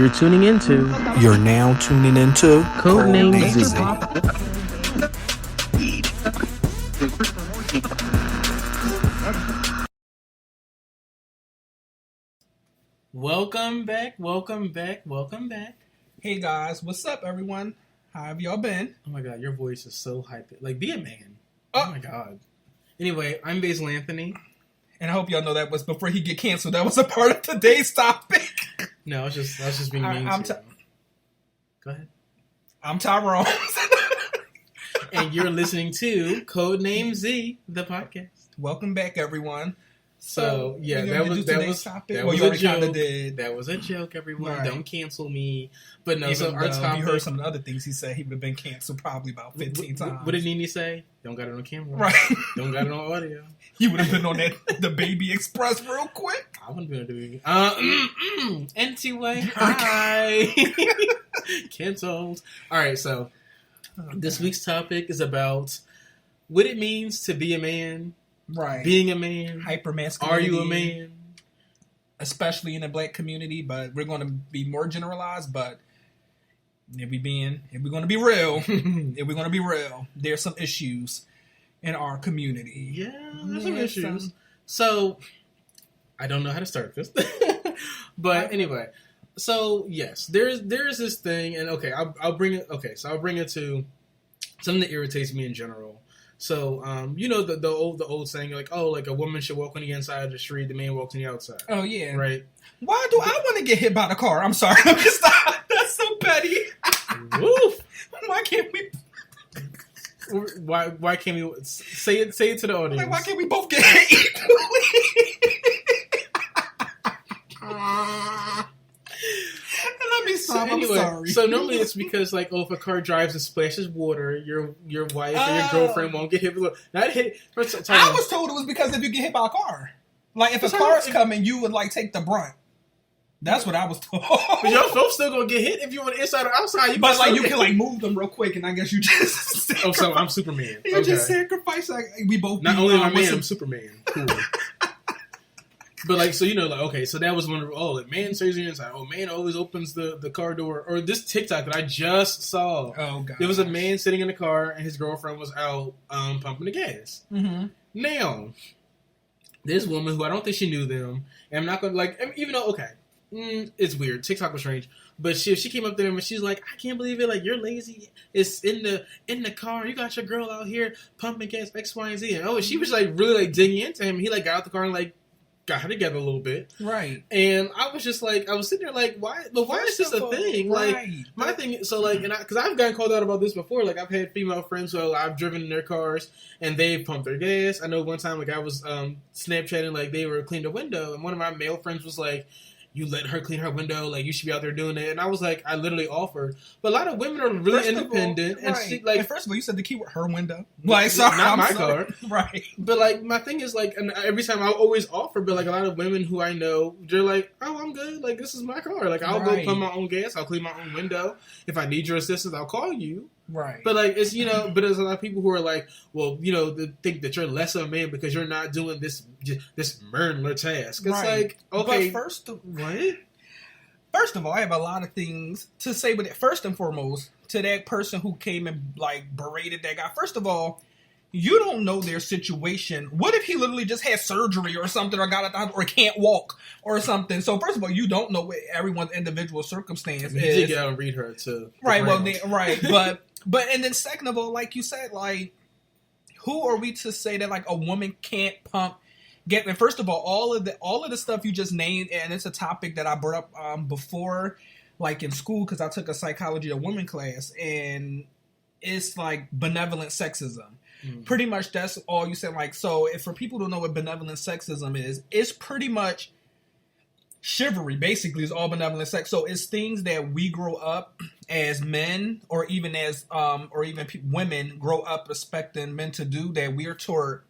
You're tuning into. You're now tuning into CodenameZ. Welcome back. Hey guys, what's up everyone? How have y'all been? Oh my god, your voice is so hype. Like, be a man. Oh my god. Anyway, I'm Basil Anthony. And I hope y'all know that was before he get canceled. That was a part of today's topic. No, I was just being mean to you. Go ahead. I'm Tyrone. And you're listening to CodenameZ, the podcast. Welcome back, everyone. So yeah, that was a joke. That was a joke, everyone. Right. Don't cancel me. But no, so our topic. You heard some of the other things he said. He would have been canceled probably about 15 times. What did Nene say? Don't got it on camera. Right. Don't got it on audio. You would have been on the Baby Express real quick. I wouldn't be on the Baby. Anyway, hi. Canceled. All right, so this week's topic is about what it means to be a man. Right. Being a man. Hypermasculinity. Are you a man? Especially in the black community, but we're going to be more generalized, but if we're going to be real, there's some issues in our community. Yeah, there's some issues. So, I don't know how to start this. But anyway, so yes, there's this thing, and okay, I'll bring it to something that irritates me in general. So, you know the old saying, like, oh, like a woman should walk on the inside of the street, the man walks on the outside. Oh yeah, right. Why do I want to get hit by the car? I'm sorry, that's so petty. Woof. Why can't we? Why can't we say it to the audience? Like, why can't we both get hit equally? I'm sorry. So normally it's because, like, oh, if a car drives and splashes water, your wife or your girlfriend won't get hit with not hit. I was told it was because if you get hit by a car, like if a car's coming, you would like take the brunt. That's what I was told. But your folks still gonna get hit if you're on the inside or outside. But like you can like move them real quick, and I guess you just. Oh, so I'm Superman. You just sacrifice. Like we both. Not only am I man, I'm Superman. Cool. But like, so you know, like, okay, so that was one of like, man stays on the inside. Oh, man always opens the car door. Or this TikTok that I just saw. Oh god, there was a man sitting in the car and his girlfriend was out pumping the gas. Mm-hmm. Now, this woman who I don't think she knew them, and I'm not gonna even though it's weird. TikTok was strange, but she came up to him and she's like, I can't believe it. Like, you're lazy. It's in the car. You got your girl out here pumping gas X, Y, and Z. And she was like really like digging into him. He like got out the car and like. Got her together a little bit, right? And I was just like, I was sitting there like, why? But why is this a thing? Right. Like my thing, so like, and because I've gotten called out about this before. Like I've had female friends who I've driven in their cars and they pumped their gas. I know one time like I was Snapchatting, like they were cleaning the window, and one of my male friends was like, you let her clean her window, like you should be out there doing it. And I was like, I literally offered. But a lot of women are really independent. And right. she, like, and first of all, you said the keyword her window. Like, sorry, not my car. Right. But like my thing is like, and every time I always offer, but like a lot of women who I know, they're like, oh, I'm good. Like this is my car. Like I'll go pump my own gas. I'll clean my own window. If I need your assistance, I'll call you. Right. But like it's but there's a lot of people who are like, well, they think that you're less of a man because you're not doing this manly task. It's like, okay, but First of all, I have a lot of things to say with it. First and foremost, to that person who came and like berated that guy. First of all, you don't know their situation. What if he literally just had surgery or something, or got out the hospital, or can't walk or something? So first of all, you don't know what everyone's individual circumstance is. You did get out and read her too. Right. But and then second of all, like you said, like who are we to say that like a woman can't pump? And first of all of the stuff you just named, and it's a topic that I brought up before, like in school, because I took a psychology of women class, and it's like benevolent sexism. Mm. Pretty much that's all you said. Like, so if for people who don't know what benevolent sexism is, it's pretty much chivalry. Basically, is all benevolent sex. So it's things that we grow up as men, or even as women grow up expecting men to do that we're taught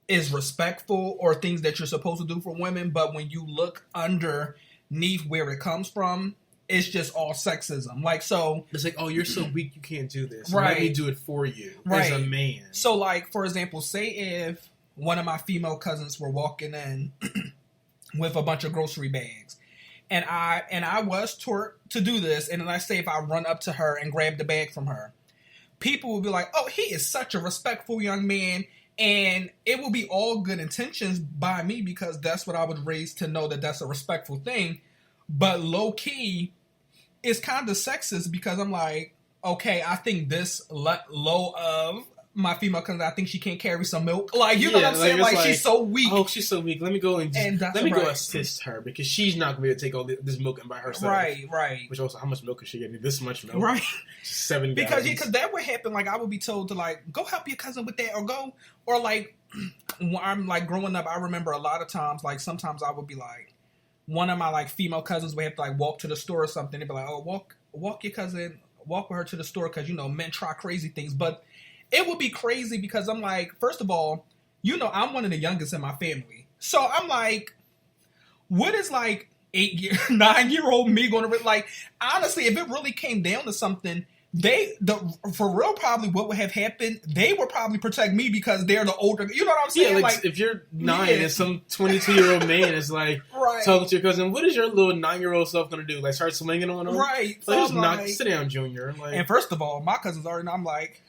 is respectful, or things that you're supposed to do for women. But when you look underneath where it comes from, it's just all sexism. Like, so it's like, oh, you're so weak, you can't do this. Right. Let me do it for you as a man. So, like, for example, say if one of my female cousins were walking in with a bunch of grocery bags, and I was taught to do this, and then I say if I run up to her and grab the bag from her, people will be like, "Oh, he is such a respectful young man," and it will be all good intentions by me because that's what I was raised to know that that's a respectful thing. But low key, it's kind of sexist because I'm like, okay, I think this low of my female cousin, I think she can't carry some milk. Like, you know what I'm saying? Like, she's so weak. Oh, she's so weak. Let me go go assist her because she's not going to be able to take all this milk and by herself. Right. Which also, how much milk is she getting? This much milk. Right. 7 because gallons. Because that would happen. Like, I would be told to, like, go help your cousin with that or like, when I'm, like, growing up, I remember a lot of times, like, sometimes I would be like, one of my, like, female cousins would have to, like, walk to the store or something. They'd be like, oh, walk your cousin, walk with her to the store because, you know, men try crazy things. But it would be crazy because I'm like, first of all, you know, I'm one of the youngest in my family. So I'm like, what is like 9-year-old me going to, like, honestly, if it really came down to something, for real, probably what would have happened, they would probably protect me because they're the older, you know what I'm saying? Yeah, like if you're 9 and some 22-year-old man is like talking to your cousin, what is your little 9-year-old self going to do? Like start swinging on them? Right. Like, just sit down, Junior. Like, and first of all, my cousins are, and I'm like,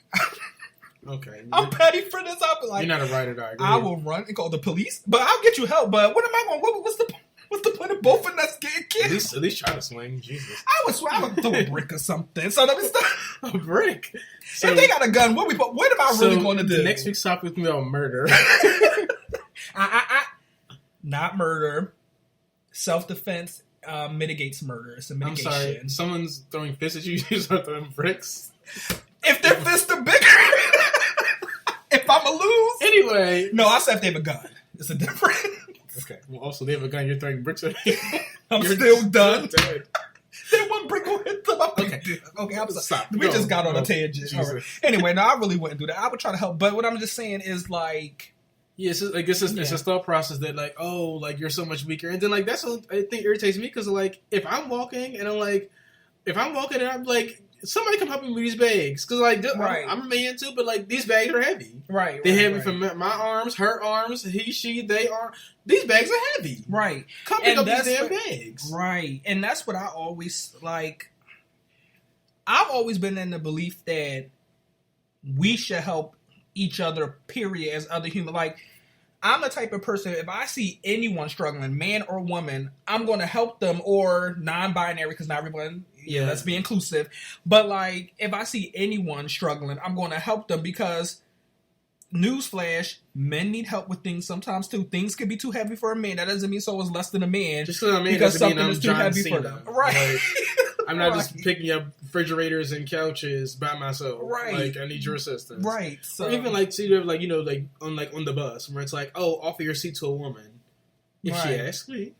okay, I'm petty for this. I'll be like, you're not a ride or die. I will run and call the police, but I'll get you help. But what am I going? What's the point of both of us getting killed? At least try to swing. Jesus, I would throw a brick or something. So let me start. A brick. So, if they got a gun, what am I really going to do? Next week's topic is going to be about murder. Not murder. Self-defense mitigates murder. It's a mitigation. I'm sorry. Someone's throwing fists at you. You start throwing bricks. If their fists are bigger. If I'm a lose. Anyway. No, I said if they have a gun. It's a different. Okay. Well, also, they have a gun. You're throwing bricks at me. I'm still done. Dead. That one brick will hit them. Okay, I'm sorry. Stop. We just got on a tangent. Right. Anyway, no, I really wouldn't do that. I would try to help. But what I'm just saying is like... Yeah, it's a thought process that like, oh, like you're so much weaker. And then like, that's what I think irritates me because like, if I'm walking and I'm like, somebody come help me with these bags. Because, like, I'm a man, too, but, like, these bags are heavy. Right. They heavy from my arms, her arms, he, she, they are. These bags are heavy. Right. Come pick up these damn bags. Right. And that's what I always, like, I've always been in the belief that we should help each other, period, as other human. Like, I'm the type of person, if I see anyone struggling, man or woman, I'm going to help them, or non-binary, because not everyone, let's be inclusive. But, like, if I see anyone struggling, I'm going to help them because, newsflash, men need help with things sometimes, too. Things can be too heavy for a man. That doesn't mean so is less than a man. Just because I'm a man because doesn't mean something I'm is too John heavy Cena. for them. Right. Like, I'm not just picking up refrigerators and couches by myself. Right. Like, I need your assistance. Right. So, or even like, see, like, you know, like on the bus where it's like, oh, offer your seat to a woman if she asks me.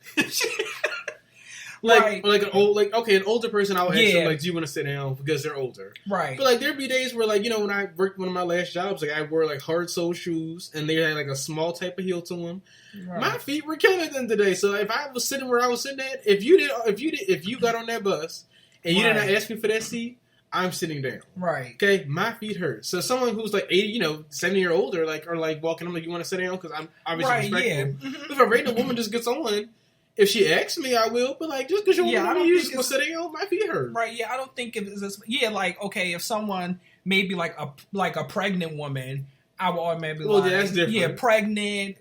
Like, or like an older person, I'll ask them, like, do you want to sit down because they're older? Right. But, like, there'd be days where, like, you know, when I worked one of my last jobs, like, I wore, like, hard sole shoes, and they had, like, a small type of heel to them. Right. My feet were killing them today. So if I was sitting where I was sitting at, if you got on that bus and you did not ask me for that seat, I'm sitting down. Right. Okay? My feet hurt. So someone who's, like, 80, you know, 70 or older, like, or, like, walking, I'm like, you want to sit down? Because I'm obviously respectful. Yeah. If a random woman just gets on, if she asks me, I will. But, like, just because you're you just go sit down, my feet hurt. Right, yeah, I don't think it's this. Yeah, like, okay, if someone, maybe like a pregnant woman, I would automatically that's different. Yeah, pregnant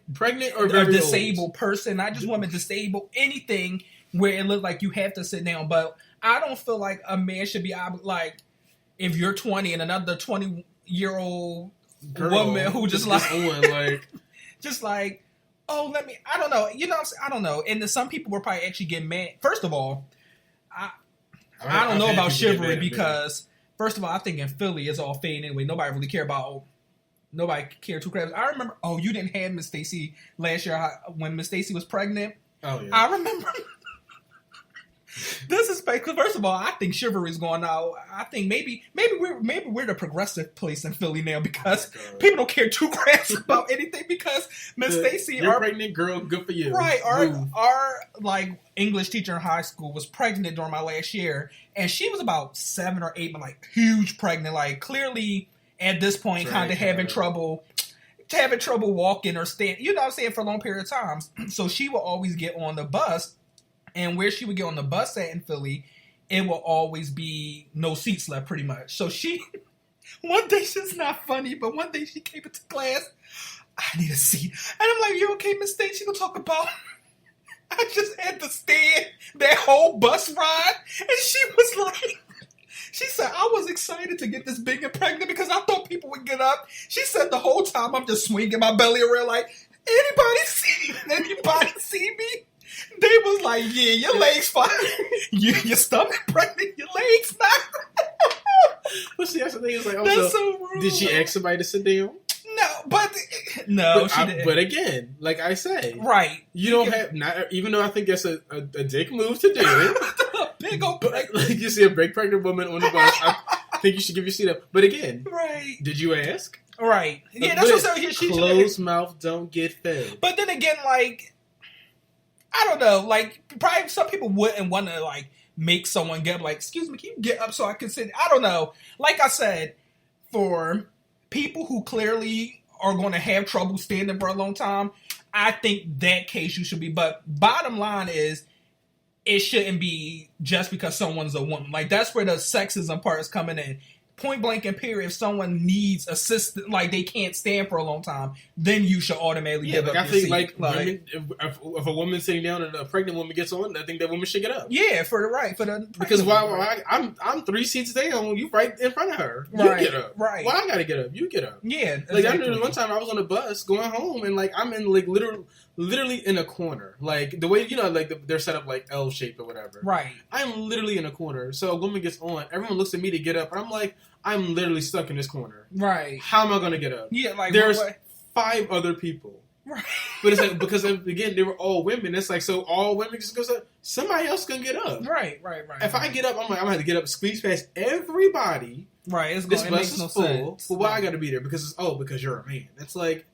or very disabled old person. I just want to disable anything where it looks like you have to sit down. But I don't feel like a man should be like, if you're 20 and another 20-year-old woman who just just like, oh, I don't know. You know what I'm saying? I don't know. And then some people will probably actually get mad. First of all, I don't know about chivalry because, first of all, I think in Philly it's all fade anyway. Nobody cared too crazy. I remember, you didn't have Miss Stacy last year when Miss Stacy was pregnant. Oh, yeah. I remember. This is because first of all, I think chivalry is going out. I think maybe we're the progressive place in Philly now because people don't care too crazy about anything because Miss Stacy, you're pregnant girl, good for you. Right, our like English teacher in high school was pregnant during my last year, and she was about 7 or 8, but like huge pregnant, like clearly at this point kind of having trouble walking or standing. You know what I'm saying, for a long period of times. So she would always get on the bus. And where she would get on the bus at in Philly, it will always be no seats left, pretty much. So she, one day, she's not funny, but one day she came into class, I need a seat. And I'm like, you okay, Miss State? She gonna talk about, I just had to stand that whole bus ride. And she was like, she said, I was excited to get this big and pregnant because I thought people would get up. She said the whole time I'm just swinging my belly around like, anybody see me? They was like, yeah, your legs fine. Your stomach pregnant, your legs not. But see, that's the thing. Is like, that's so rude. Did she ask somebody to sit down? No, she didn't. But again, like I say, right? You don't have not. Even though I think that's a dick move to do it. Big old like you see a big pregnant woman on the bus, I think you should give your seat up. But again, right? Did you ask? Right. Yeah, that's what I'm saying. Closed mouth don't get fed. But then again, like, I don't know. Like, probably some people wouldn't want to, like, make someone get up, like, excuse me, can you get up so I can sit? I don't know. Like I said, for people who clearly are going to have trouble standing for a long time, I think that case you should be. But bottom line is, it shouldn't be just because someone's a woman. Like, that's where the sexism part is coming in. Point blank and period, if someone needs assistance, like they can't stand for a long time, then you should automatically give up your seat. Like women, if a woman's sitting down and a pregnant woman gets on, I think that woman should get up. Yeah, because I'm 3 seats down, you right in front of her. You get up. Right. Why I gotta get up? You get up. Yeah. Like I remember one time I was on a bus going home and like I'm in like literally in a corner. Like the way like they're set up like L shaped or whatever. Right. I'm literally in a corner. So a woman gets on, everyone looks at me to get up, and I'm like, I'm literally stuck in this corner. Right. How am I going to get up? Yeah, like there's 5 other people. Right. But it's like because again they were all women. It's like so all women just goes up. Somebody else can get up. Right. If I get up, I'm gonna have to get up, squeeze past everybody. Right. This bus is full. But why I got to be there? Because you're a man. It's like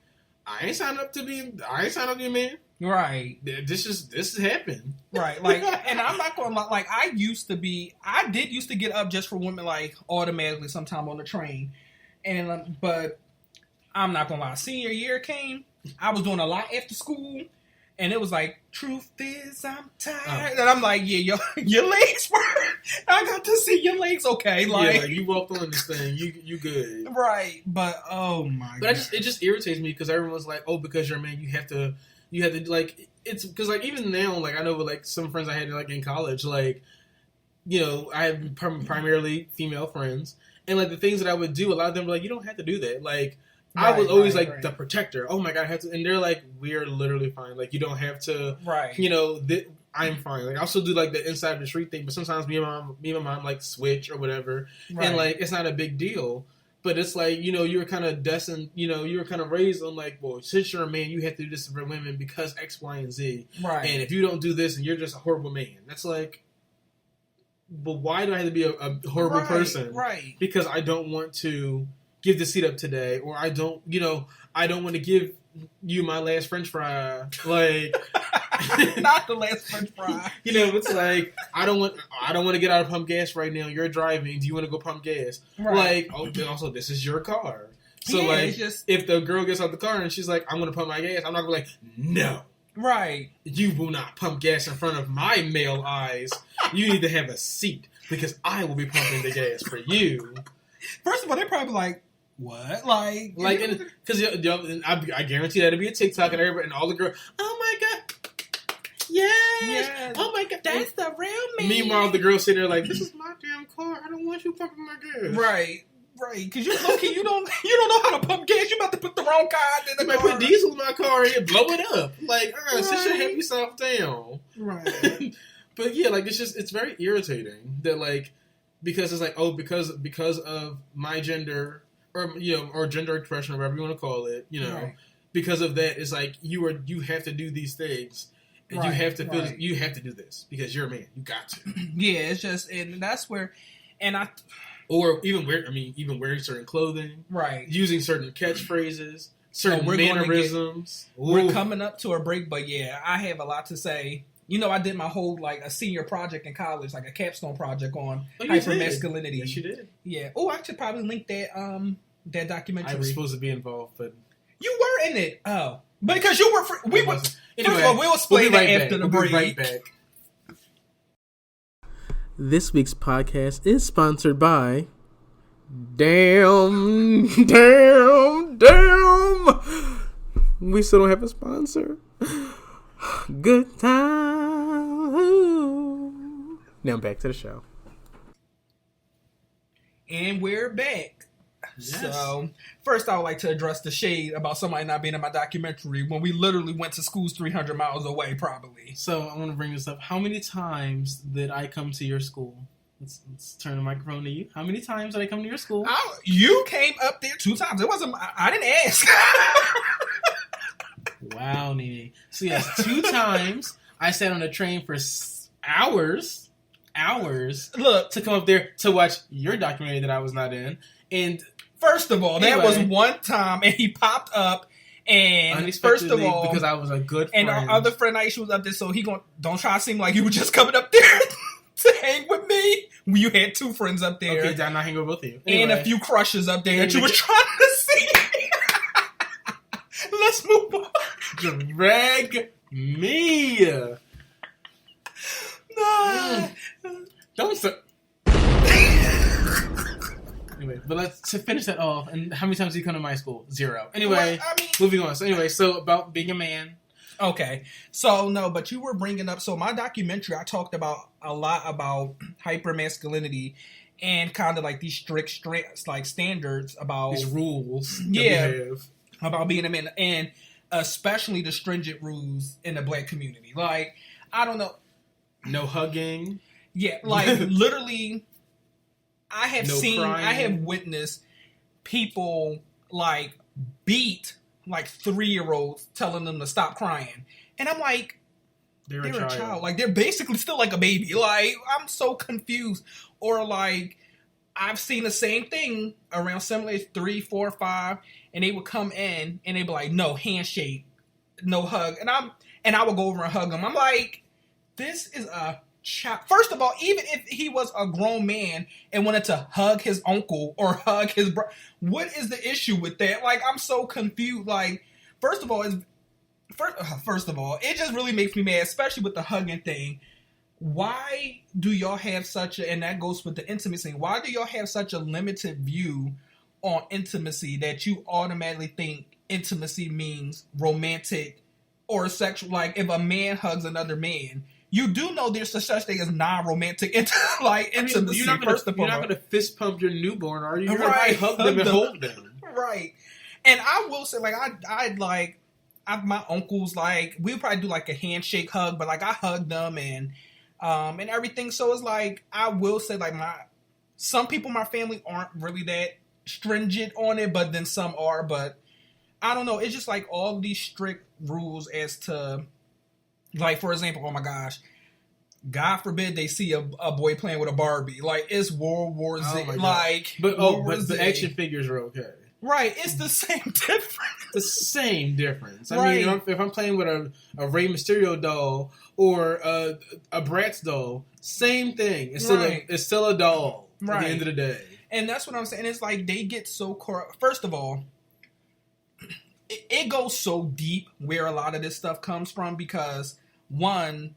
I ain't signed up to be a man. Right. This has happened. Right. Like, and I'm not going to lie. Like, I did used to get up just for women, like, automatically sometime on the train. And, but I'm not going to lie. Senior year came. I was doing a lot after school. And it was like, truth is, I'm tired. And I'm like, yeah, your legs were. I got to see your legs. Okay, like, yeah, like you walked on this thing, you good, right? But oh my god, it just irritates me because everyone's like, oh, because you're a man, you have to like it's because like even now, like I know with like some friends I had like in college, like I have primarily female friends, and like the things that I would do, a lot of them were like, you don't have to do that, like. I was always the protector. Oh my god, I have to, and they're like, we're literally fine. Like you don't have to, right? I'm fine. Like I also do like the inside the street thing, but sometimes me and my mom like switch or whatever, right. And like it's not a big deal. But it's like you were kind of destined. You were kind of raised on like, well, since you're a man, you have to do this for women because X, Y, and Z. Right. And if you don't do this, and you're just a horrible man. That's like, but why do I have to be a horrible person? Right. Because I don't want to give the seat up today, or I don't want to give you my last French fry, like not the last French fry. It's like I don't want to get out of pump gas right now. You're driving. Do you want to go pump gas? Right. Like, also this is your car. So yeah, like, if the girl gets out the car and she's like, I'm going to pump my gas, I'm not going to be like, no. Right. You will not pump gas in front of my male eyes. You need to have a seat because I will be pumping the gas for you. First of all, they're probably like, what? Like, because I guarantee that'll be a TikTok and everybody and all the girls. Oh my god, yes. Oh my god, that's the real man. Meanwhile, the girl sitting there like, this is my damn car. I don't want you pumping my gas. Right. Because you don't know how to pump gas. You about to put the wrong kind in the car. Put diesel in my car and blow it up. Like, sit your heavy self down. Right. But yeah, like it's very irritating that like because it's like because of my gender. Or gender expression, or whatever you want to call it, right. Because of that, it's like you have to do these things, and right, you have to feel, you have to do this because you're a man. You got to. Yeah, it's just, and that's where, or even wearing certain clothing, right? Using certain catchphrases, certain mannerisms. We're coming up to a break, but yeah, I have a lot to say. I did my whole, like, a senior project in college, like a capstone project on hyper-masculinity. Yes, you did. Yeah. Oh, I should probably link that documentary. I was supposed to be involved, but... You were in it! Oh. Because you were... Anyway, first of all, we'll explain that after the break. We'll be right back. This week's podcast is sponsored by Damn. We still don't have a sponsor. Good time. Ooh. Now back to the show. And we're back. Yes. So, first I would like to address the shade about somebody not being in my documentary when we literally went to schools 300 miles away, probably. So, I want to bring this up. How many times did I come to your school? Let's turn the microphone to you. How many times did I come to your school? You came up there 2 times. It wasn't. I didn't ask. Wow, Nene. So, yes, 2 times I sat on a train for hours. Look, to come up there to watch your documentary that I was not in. And first of all, that was one time, and he popped up, and first of all, because I was a good friend. And our other friend Aisha was up there, so he don't try to seem like you were just coming up there to hang with me. You had 2 friends up there. Okay, did I not hang with both of you? Anyway. And a few crushes up there that you were trying to see. Let's move on. Drag me. No. Don't stop. Anyway, but to finish that off, and how many times did you come to my school? 0. Anyway, moving on. So about being a man. Okay. So, no, but you were bringing up, so my documentary, I talked about a lot about hyper-masculinity and kind of like these strict like standards about... These rules. Yeah. About being a man. And especially the stringent rules in the black community. Like, I don't know. No hugging. Yeah, like literally, I have witnessed people like beat like 3-year-olds telling them to stop crying. And I'm like, they're a child. Like, they're basically still like a baby. Like, I'm so confused. Or like, I've seen the same thing around similar age 3, 4, 5, and they would come in and they'd be like, no handshake, no hug. And I would go over and hug them. I'm like, this is a child. First of all, even if he was a grown man and wanted to hug his uncle or hug his brother, what is the issue with that? Like, I'm so confused. Like, first of all, it just really makes me mad, especially with the hugging thing. Why do y'all have and that goes with the intimacy, why do y'all have such a limited view on intimacy that you automatically think intimacy means romantic or sexual? Like, if a man hugs another man, you do know there's such thing as non-romantic intimacy. You're not going to fist pump your newborn, are you? You're right. Hug them and hold them. Right. And I will say, like, my uncles, like, we'll probably do like a handshake hug, but like I hug them and everything. So it's like, I will say, like, some people in my family aren't really that stringent on it, but then some are. But I don't know. It's just like all these strict rules as to, like, for example, oh my gosh, God forbid they see a boy playing with a Barbie. Like, it's World War Z. But the action figures are okay. Right, it's the same difference. The same difference. I mean, if I'm playing with a Rey Mysterio doll or a Bratz doll, same thing. It's still a doll at the end of the day. And that's what I'm saying. It's like they get so corrupt. First of all, it goes so deep where a lot of this stuff comes from because, one,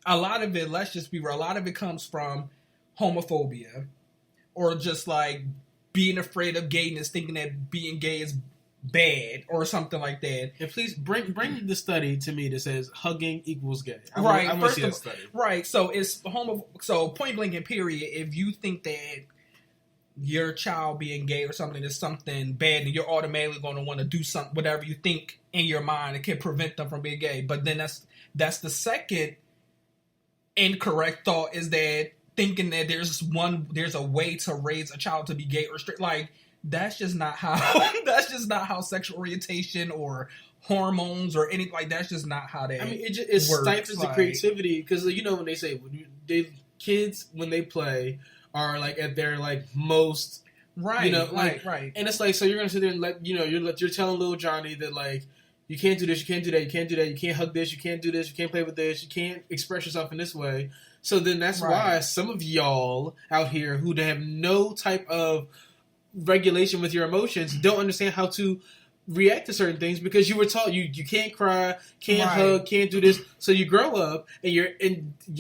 a lot of it, let's just be real, a lot of it comes from homophobia or just like being afraid of gayness, thinking that being gay is bad or something like that. And please bring the study to me that says hugging equals gay. I want to see that study. Right. So it's so point blank and period. If you think that your child being gay or something is something bad, and you're automatically going to want to do something, whatever you think in your mind, it can prevent them from being gay. But then that's the second incorrect thought, is that thinking that there's a way to raise a child to be gay or straight. Like, that's just not how sexual orientation or hormones or anything, like, that's just not how that. I mean, it stifles the creativity, because when they say kids when they play are like at their like most right, right, and it's like, so you're gonna sit there and you're telling little Johnny that like, you can't do this, you can't do that, you can't do that, you can't hug this, you can't do this, you can't play with this, you can't express yourself in this way. So then that's why some of y'all out here who have no type of regulation with your emotions don't understand how to react to certain things because you were taught you can't cry, can't hug, can't do this. So you grow up and you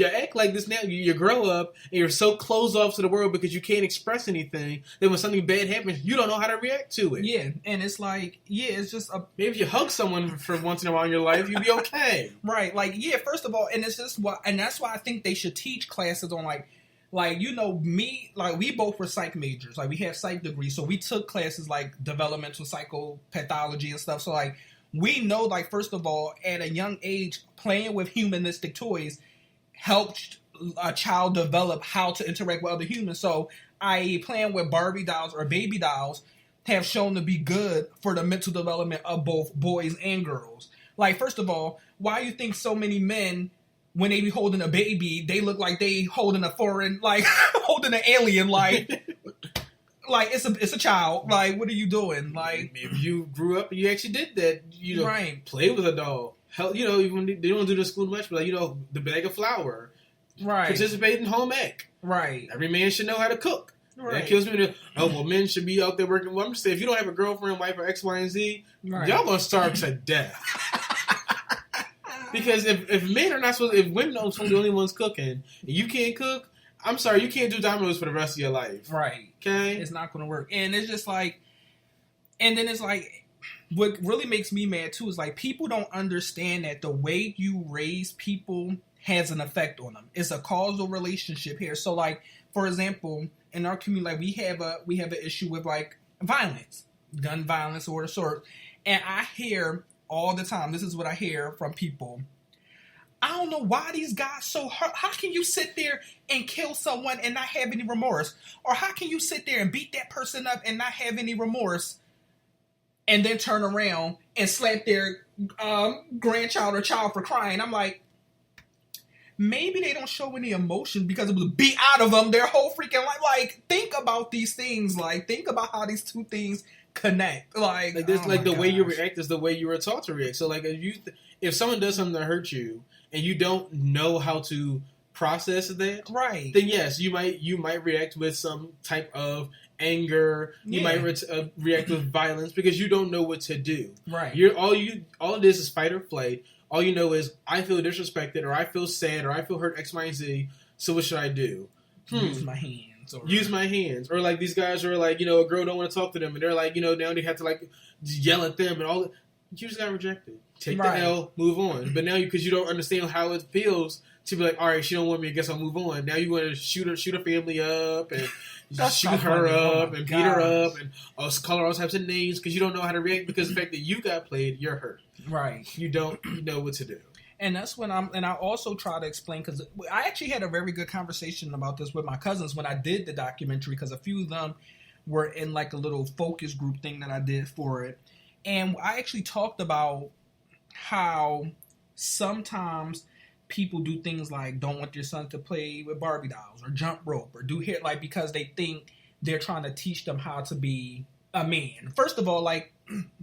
act like this now. You grow up and you're so closed off to the world because you can't express anything. Then when something bad happens, you don't know how to react to it. Yeah, and it's like, it's just maybe if you hug someone for once in a while in your life, you'd be okay. Right, like, first of all, and it's just and that's why I think they should teach classes on me, like, we both were psych majors. Like, we have psych degrees, so we took classes like developmental psychopathology and stuff. So, like, we know, like, first of all, at a young age, playing with humanistic toys helped a child develop how to interact with other humans. So, i.e., playing with Barbie dolls or baby dolls have shown to be good for the mental development of both boys and girls. Like, first of all, why you think so many men, when they be holding a baby, they look like they holding a foreign, like, holding an alien, like it's a child. Like, what are you doing? Like, maybe you grew up and you actually did that. You know, play with a doll. Hell, you know, even they don't do this school much, but, like, you know, the bag of flour. Right. Participate in home ec. Right. Every man should know how to cook. Right. That kills me. Men should be out there working. Well, I'm just saying, if you don't have a girlfriend, wife, or X, Y, and Z, y'all gonna starve to death. Because if men are not supposed, if women are the only ones cooking, and you can't cook, I'm sorry, you can't do Domino's for the rest of your life. Right. Okay? It's not going to work. And it's just like, and then it's like, what really makes me mad too is, like, people don't understand that the way you raise people has an effect on them. It's a causal relationship here. So, like, for example, in our community, like, we have an issue with, like, violence, gun violence or the sort. And I hear all the time, this is what I hear from people. I don't know why these guys so hurt. How can you sit there and kill someone and not have any remorse? Or how can you sit there and beat that person up and not have any remorse, and then turn around and slap their grandchild or child for crying? I'm like, maybe they don't show any emotion because it was beat out of them their whole freaking life. Like, think about these things. Like, think about how these two things connect. Like this, like, the way you react is the way you were taught to react. So, like, if someone does something that hurts you and you don't know how to process that, right? Then yes, you might react with some type of anger. You might react with violence because you don't know what to do. Right. All it is fight or flight. All you know is, I feel disrespected, or I feel sad, or I feel hurt, X, Y, and Z. So what should I do? Use my hands. Use my hands. Or, like, these guys are like, you know, a girl don't want to talk to them, and they're like, you know, now they have to, like, yell at them and all. You just got rejected. Take the L, move on. But now, because you don't understand how it feels to be like, all right, she don't want me, I guess I'll move on. Now you want to shoot her family up and shoot her up and beat her up and call her all types of names because you don't know how to react because the fact that you got played, you're hurt. Right. You don't know what to do. And that's when I also try to explain, because I actually had a very good conversation about this with my cousins when I did the documentary, because a few of them were in, like, a little focus group thing that I did for it. And I actually talked about how sometimes people do things like don't want their son to play with Barbie dolls or jump rope or do hair, like, because they think they're trying to teach them how to be a man. First of all, like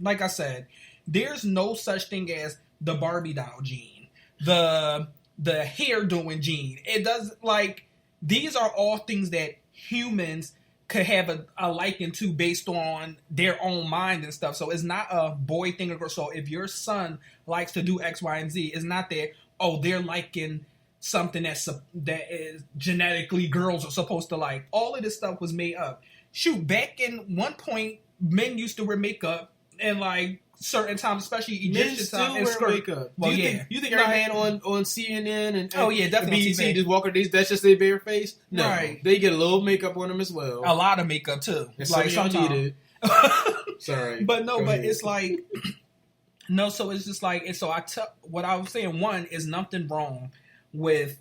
I said, there's no such thing as the Barbie doll gene, the hair doing gene. It does, like, these are all things that humans could have a liking to based on their own mind and stuff. So it's not a boy thing or girl. So if your son likes to do X, Y, and Z, it's not that, oh, they're liking something that is genetically girls are supposed to like. All of this stuff was made up. Shoot, back in one point, men used to wear makeup and, like, certain times, especially Egyptian time, and wear makeup. Well, you think every man on CNN and definitely BBC just walk these? That's just their bare face. No, right. They get a little makeup on them as well. A lot of makeup too. And like sometimes need it. Sorry, but no, but it's like no. So it's just like, and so what I was saying. One is nothing wrong with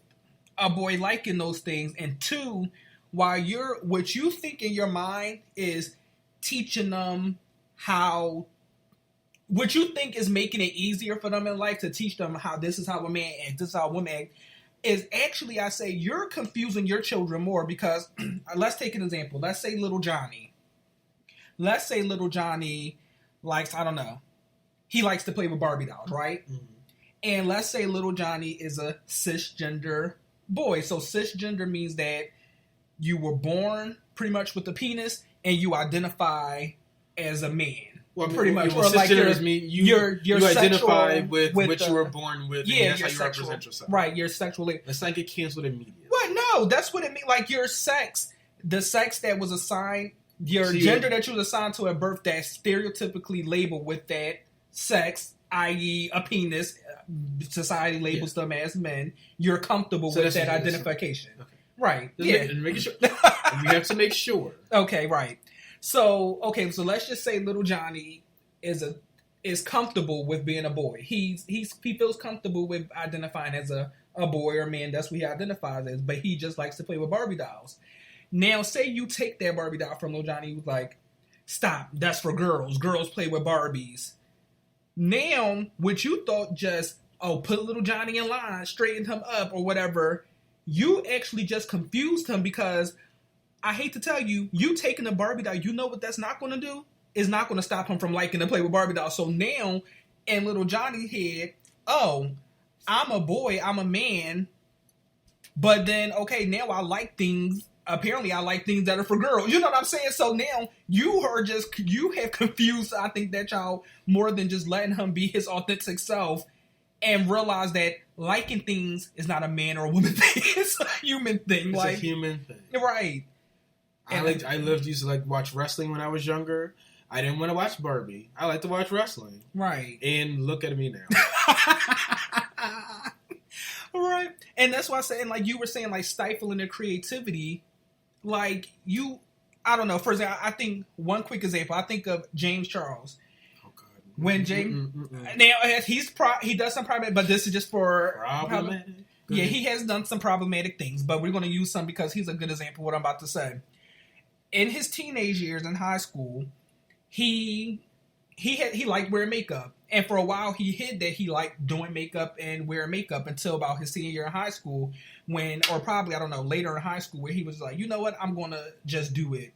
a boy liking those things, and two, what you think in your mind is teaching them how. What you think is making it easier for them in life to teach them how this is how a man acts, this is how a woman acts, is actually, I say, you're confusing your children more because, let's take an example. Let's say little Johnny. Let's say little Johnny likes, I don't know, he likes to play with Barbie dolls, right? Mm-hmm. And let's say little Johnny is a cisgender boy. So cisgender means that you were born pretty much with a penis and you identify as a man. Well, pretty much. Well, or like cisgender mean you identify with what you were born with. Yeah, and that's how you represent yourself. Right, your sexually. Let's not get canceled immediately. What? No, that's what it means. Like your sex, the sex that was assigned, your gender that you was assigned to at birth, that stereotypically labeled with that sex, i.e., a penis. Society labels them as men. You're comfortable with that identification, okay. Right? Making sure. We have to make sure. Okay, right. So let's just say little Johnny is comfortable with being a boy. He feels comfortable with identifying as a boy or man. That's what he identifies as. But he just likes to play with Barbie dolls. Now, say you take that Barbie doll from little Johnny, who's like, stop. That's for girls. Girls play with Barbies. Now, what you thought just put little Johnny in line, straighten him up, or whatever, you actually just confused him because. I hate to tell you, you taking a Barbie doll, you know what that's not going to do? It's not going to stop him from liking to play with Barbie dolls. So now, in little Johnny's head, I'm a boy, I'm a man, but then, okay, now I like things, apparently I like things that are for girls. You know what I'm saying? So now, you have confused, I think, that child more than just letting him be his authentic self and realize that liking things is not a man or a woman thing. It's a human thing. It's a human thing. Right. I used to like watch wrestling when I was younger. I didn't want to watch Barbie. I like to watch wrestling. Right. And look at me now. Right. And that's why I'm saying, like you were saying, like stifling their creativity. Like I don't know. For example, I think one quick example. I think of James Charles. Oh God. When James now he does some problematic, but this is just for problematic. Yeah, he has done some problematic things, but we're going to use some because he's a good example of what I'm about to say. In his teenage years in high school, he liked wearing makeup. And for a while, he hid that he liked doing makeup and wearing makeup until about his senior year in high school or probably, I don't know, later in high school where he was like, you know what, I'm going to just do it.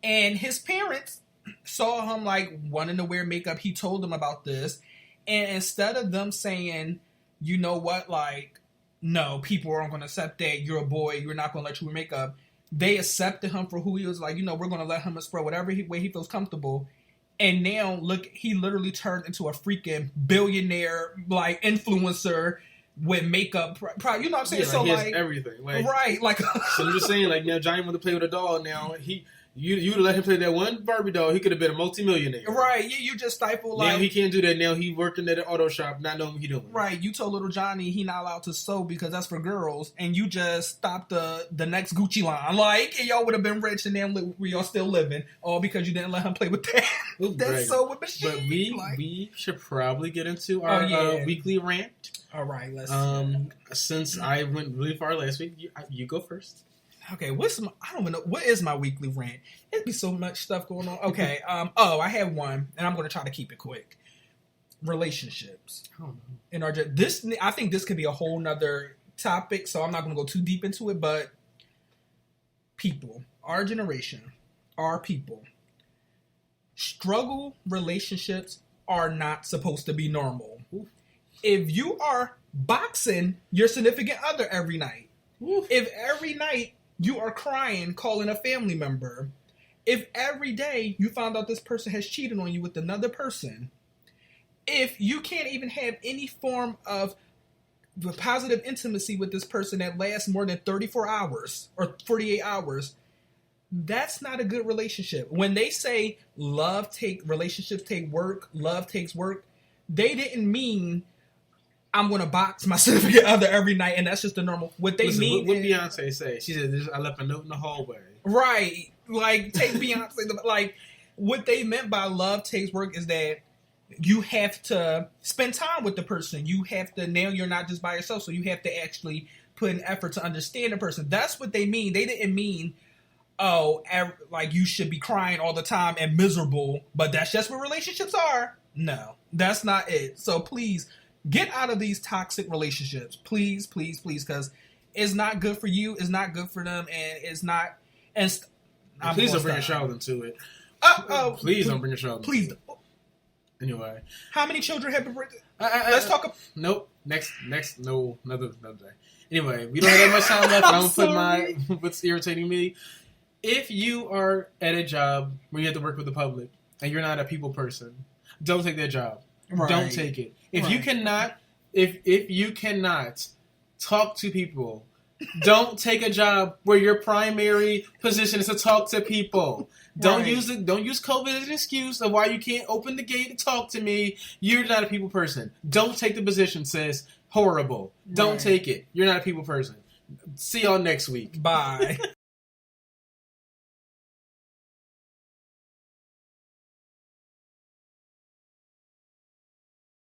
And his parents saw him like wanting to wear makeup. He told them about this. And instead of them saying, you know what, like, no, people aren't going to accept that. You're a boy. We're not going to let you wear makeup. They accepted him for who he was. Like, you know, we're going to let him express whatever way he feels comfortable. And now, look, he literally turned into a freaking billionaire, like, influencer with makeup. You know what I'm saying? Yeah, so, he has like, everything. Like, right. Like, so I'm just saying, like, now Johnny wanted to play with a doll. Now, you let him play that one Barbie doll, he could have been a multimillionaire. Right. You just stifle, like... Now he can't do that. Now he working at an auto shop, not knowing what he doing. Right. You told little Johnny he not allowed to sew because that's for girls, and you just stopped the next Gucci line. Like, and y'all would have been rich and then where y'all still living, all because you didn't let him play with that. That's sewing machine. But we should probably get into our weekly rant. All right, let's... Since I went really far last week, you go first. Okay, I don't even know. What is my weekly rant? It'd be so much stuff going on. Okay, I have one, and I'm going to try to keep it quick. Relationships. In our I think this could be a whole nother topic, so I'm not going to go too deep into it, but people, our generation, our people, struggle relationships are not supposed to be normal. If you are boxing your significant other every night, if every night you are crying, calling a family member, if every day you found out this person has cheated on you with another person, if you can't even have any form of positive intimacy with this person that lasts more than 34 hours or 48 hours, that's not a good relationship. When they say relationships take work, love takes work, they didn't mean I'm going to box my significant other every night, and that's just the normal. What they mean. What Beyonce say? She said, "I left a note in the hallway." Right, like take Beyonce. Like what they meant by love takes work is that you have to spend time with the person. You have to. Now you're not just by yourself, so you have to actually put an effort to understand the person. That's what they mean. They didn't mean, like you should be crying all the time and miserable. But that's just what relationships are. No, that's not it. So please. Get out of these toxic relationships. Please, please, please, because it's not good for you, it's not good for them, and it's not... Please don't bring a child into it. Please don't bring a child into it. Anyway. How many children have been... Let's talk... Nope. Next, no, another day. Anyway, we don't have that much time left. I'm going to put what's irritating me. If you are at a job where you have to work with the public, and you're not a people person, don't take that job. Right. Don't take it. If you cannot, if you cannot talk to people, don't take a job where your primary position is to talk to people. Don't use it. Don't use COVID as an excuse of why you can't open the gate and talk to me. You're not a people person. Don't take the position, sis. Horrible. Don't take it. You're not a people person. See y'all next week. Bye.